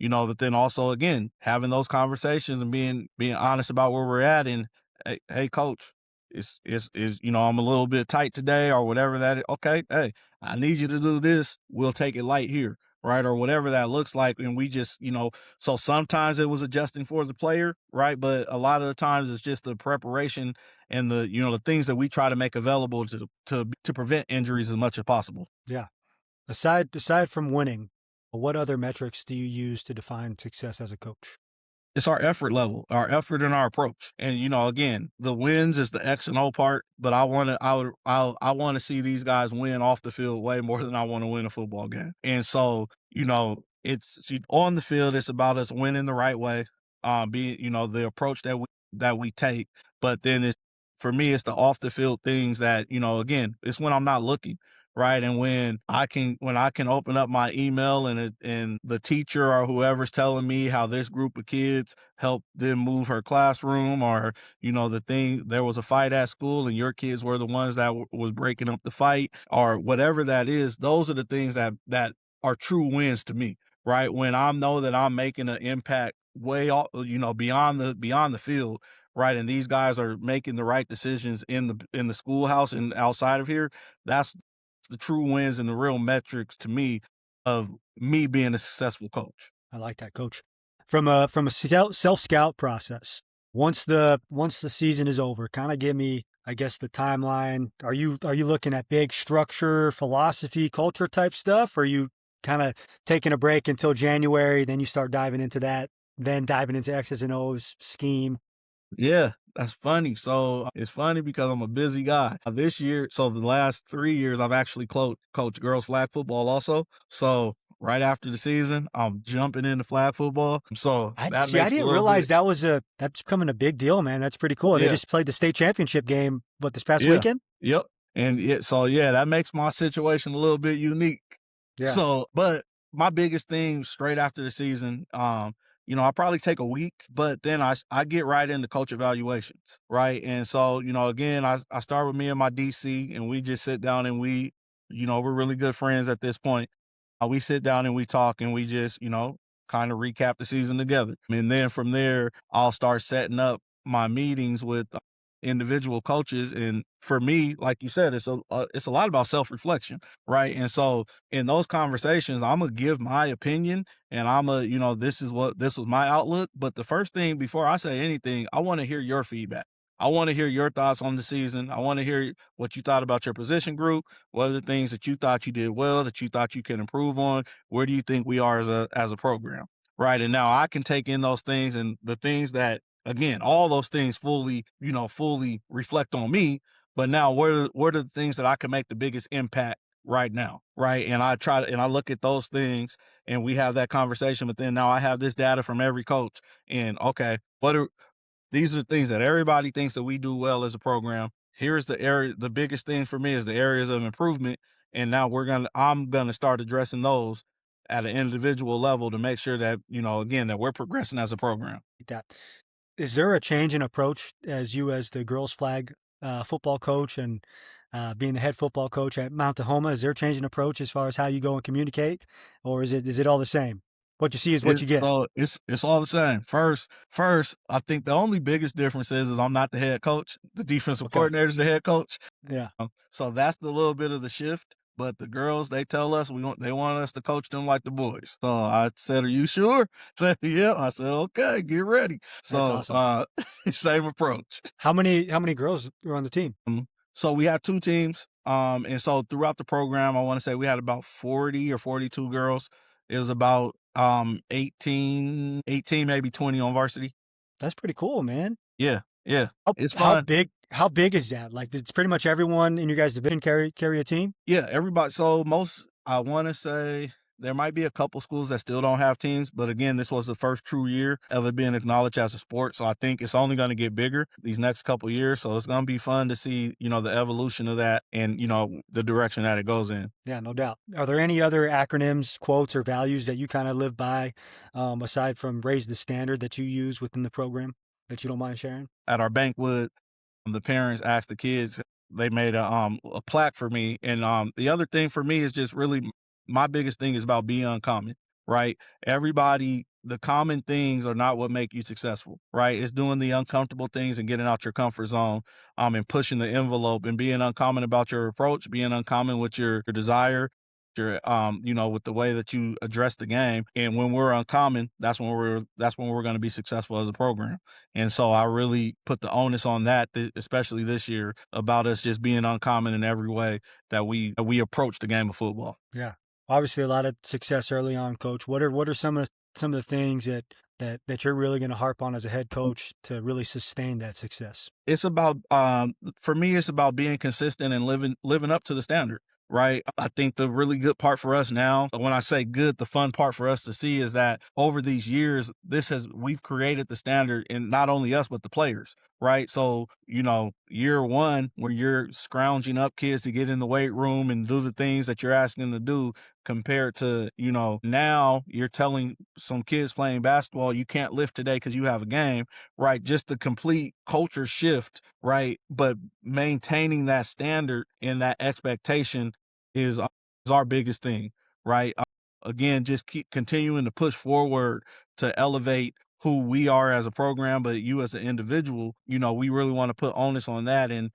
but then also again, having those conversations and being honest about where we're at, and hey coach, I'm a little bit tight today or whatever that is. Okay. Hey, I need you to do this. We'll take it light here, right? Or whatever that looks like. And we just, so sometimes it was adjusting for the player, right? But a lot of the times it's just the preparation and the things that we try to make available to prevent injuries as much as possible. Yeah. Aside from winning, what other metrics do you use to define success as a coach? It's our effort level, our effort and our approach. And, again, the wins is the X and O part, but I want to see these guys win off the field way more than I want to win a football game. And so, it's on the field, it's about us winning the right way, the approach that we take. But then for me, it's the off the field things that, again, it's when I'm not looking. Right. And when I can open up my email and the teacher or whoever's telling me how this group of kids helped them move her classroom, or, there was a fight at school and your kids were the ones that was breaking up the fight, or whatever that is, those are the things that are true wins to me. Right. When I know that I'm making an impact way off, beyond the field. Right. And these guys are making the right decisions in the schoolhouse and outside of here. That's the true wins and the real metrics to me of me being a successful coach. I like that, coach. From a self-scout process, once the season is over, kind of give me, I guess, the timeline. Are you looking at big structure, philosophy, culture type stuff? Or are you kind of taking a break until January, then you start diving into that, then diving into X's and O's, scheme? Yeah, that's funny. So it's funny because I'm a busy guy. This year, so the last 3 years, I've actually coached girls flag football also. So right after the season, I'm jumping into flag football. So I that makes didn't realize that's becoming a big deal, man. That's pretty cool. They Yeah. just played the state championship game, this past Yeah. weekend? Yep. And that makes my situation a little bit unique. Yeah. So, but my biggest thing straight after the season, I probably take a week, but then I get right into coach evaluations, right? And so, again, I start with me and my DC, and we just sit down and we're really good friends at this point. We sit down and we talk and we just, kind of recap the season together. And then from there, I'll start setting up my meetings with individual coaches. And for me, like you said, it's a lot about self-reflection, right? And so in those conversations, I'm gonna give my opinion, and this was my outlook. But the first thing before I say anything, I want to hear your feedback. I want to hear your thoughts on the season. I want to hear what you thought about your position group. What are the things that you thought you did well, that you thought you can improve on? Where do you think we are as a program? Right. And now I can take in those things, and the things that, again, all those things fully reflect on me. But now what are the things that I can make the biggest impact right now? Right. And I look at those things and we have that conversation. But then now I have this data from every coach, and okay, these are things that everybody thinks that we do well as a program. here's the area. The biggest thing for me is the areas of improvement, and now I'm gonna start addressing those at an individual level to make sure that again that we're progressing as a program. That. Is there a change in approach as you as the girls flag football coach and being the head football coach at Mount Tahoma? Is there a change in approach as far as how you go and communicate, or is it all the same? What you see is what you get. So it's all the same. First, I think the only biggest difference is I'm not the head coach. The defensive Okay. coordinator is the head coach. Yeah. So that's the little bit of the shift. But the girls, they tell us they want us to coach them like the boys. So I said, "Are you sure?" Said, "Yeah." I said, "Okay, get ready." That's So awesome. same approach. How many girls are on the team? So we had 2 teams. And so throughout the program, I want to say we had about 40 or 42 girls. It was about 18, maybe 20 on varsity. That's pretty cool, man. Yeah, yeah. How, It's how fun. big how big is that? Like, it's pretty much everyone in your guys' division carry a team. Yeah, everybody. So I want to say there might be a couple schools that still don't have teams, but again, this was the first true year of it being acknowledged as a sport. So I think it's only going to get bigger these next couple years. So it's going to be fun to see, the evolution of that and, the direction that it goes in. Yeah, no doubt. Are there any other acronyms, quotes, or values that you kind of live by, aside from raise the standard that you use within the program that you don't mind sharing? At our banquet, the parents asked the kids, they made a plaque for me. And the other thing for me is just really my biggest thing is about being uncommon, right? Everybody, the common things are not what make you successful, right? It's doing the uncomfortable things and getting out your comfort zone, and pushing the envelope and being uncommon about your approach, being uncommon with your desire, with the way that you address the game. And when we're uncommon, that's when we're going to be successful as a program. And so I really put the onus on that, especially this year, about us just being uncommon in every way that we approach the game of football. Yeah, obviously a lot of success early on, Coach. What are some of the things that you're really going to harp on as a head coach to really sustain that success? It's about for me, it's about being consistent and living up to the standard. Right. I think the really good part for us now, when I say good, the fun part for us to see is that over these years, we've created the standard, and not only us, but the players. Right. So, year one, when you're scrounging up kids to get in the weight room and do the things that you're asking them to do, compared to, now you're telling some kids playing basketball, you can't lift today because you have a game. Right. Just the complete culture shift. Right. But maintaining that standard and that expectation is our biggest thing, right? Again, just keep continuing to push forward to elevate who we are as a program, but you as an individual, we really want to put onus on that. And,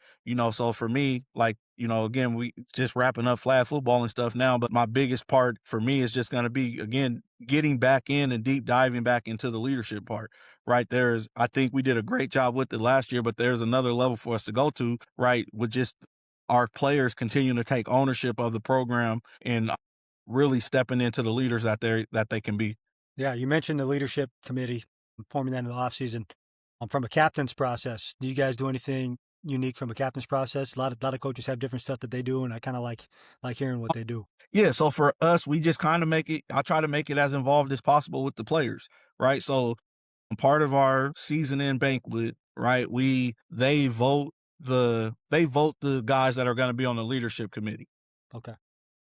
so for me, like, again, we just wrapping up flag football and stuff now, but my biggest part for me is just going to be, again, getting back in and deep diving back into the leadership part, right? I think we did a great job with it last year, but there's another level for us to go to, right? With just our players continue to take ownership of the program and really stepping into the leaders that they can be. Yeah, you mentioned the leadership committee, forming that in the offseason. From a captain's process, do you guys do anything unique from a captain's process? A lot of coaches have different stuff that they do, and I kind of like hearing what they do. Yeah, so for us, we just kind of I try to make it as involved as possible with the players, right? So part of our season end banquet, right? They vote the guys that are going to be on the leadership committee. Okay.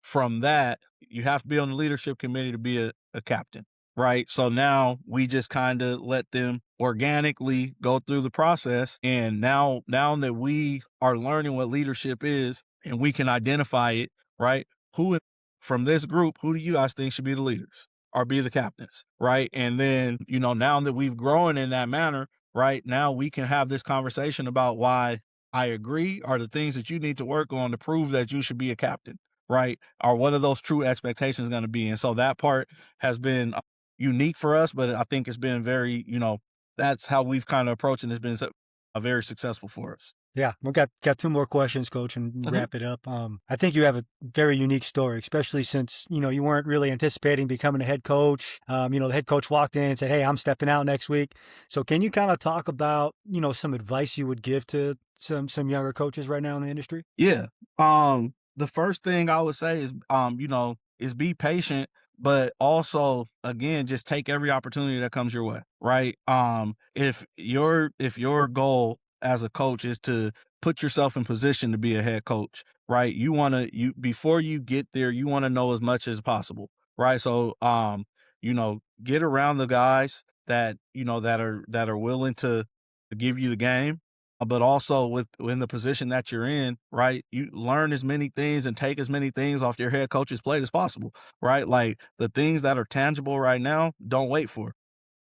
From that, you have to be on the leadership committee to be a captain, right? So now we just kind of let them organically go through the process. And now that we are learning what leadership is and we can identify it, right? From this group, who do you guys think should be the leaders or be the captains, right? And then, now that we've grown in that manner, right, now we can have this conversation about why I agree are the things that you need to work on to prove that you should be a captain, right? Or what are those true expectations going to be? And so that part has been unique for us, but I think it's been very, that's how we've kind of approached it. And it's been a very successful for us. Yeah, we got 2 more questions, Coach, and Mhm. wrap it up. I think you have a very unique story, especially since you weren't really anticipating becoming a head coach. The head coach walked in and said, "Hey, I'm stepping out next week." So, can you kind of talk about some advice you would give to some younger coaches right now in the industry? Yeah. The first thing I would say is be patient, but also again, just take every opportunity that comes your way, right? If your goal as a coach is to put yourself in position to be a head coach, right? Before you get there, you want to know as much as possible, right? So, get around the guys that, that are willing to give you the game, but also in the position that you're in, right? You learn as many things and take as many things off your head coach's plate as possible, right? Like the things that are tangible right now, don't wait for,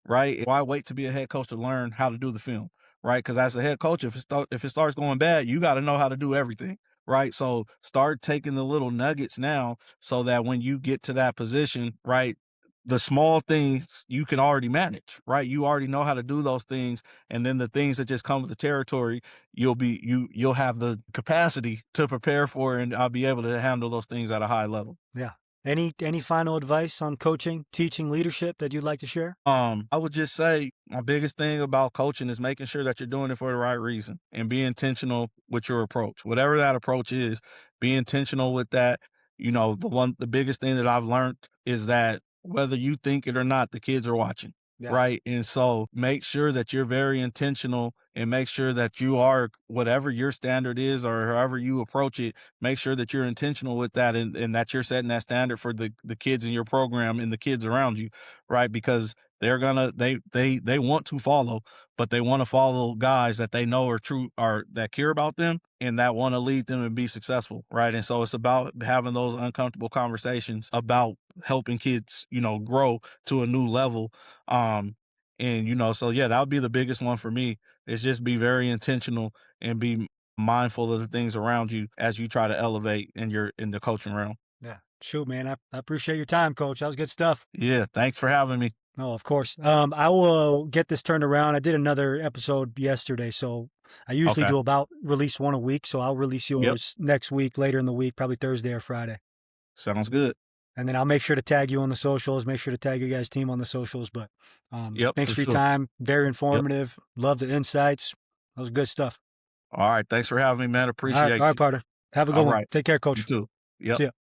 right? Why wait to be a head coach to learn how to do the film, right? Because as a head coach, if it starts going bad, you got to know how to do everything, right? So start taking the little nuggets now, so that when you get to that position, right, the small things you can already manage, right? You already know how to do those things, and then the things that just come with the territory, you'll have the capacity to prepare for, and I'll be able to handle those things at a high level. Yeah. Any final advice on coaching, teaching, leadership that you'd like to share? I would just say my biggest thing about coaching is making sure that you're doing it for the right reason and be intentional with your approach. Whatever that approach is, be intentional with that. The biggest thing that I've learned is that whether you think it or not, the kids are watching. Yeah. Right. And so make sure that you're very intentional, and make sure that you are, whatever your standard is or however you approach it, make sure that you're intentional with that, and that you're setting that standard for the kids in your program and the kids around you. Right. Because they want to follow, but they want to follow guys that they know are true, or that care about them and that want to lead them and be successful. Right. And so it's about having those uncomfortable conversations about helping kids, grow to a new level. So yeah, that would be the biggest one for me, is just be very intentional and be mindful of the things around you as you try to elevate in the coaching realm. Yeah. Shoot, man. I appreciate your time, Coach. That was good stuff. Yeah. Thanks for having me. No, of course. I will get this turned around. I did another episode yesterday, so I usually Okay. do about release one a week. So I'll release yours next week, later in the week, probably Thursday or Friday. Sounds good. And then I'll make sure to tag you on the socials, make sure to tag your guys' team on the socials. But thanks for for your sure. time. Very informative. Love the insights. That was good stuff. All right. Thanks for having me, man. Appreciate All right, you. Parter. Have a good All one. right. Take care, Coach. You too. Yep. See ya.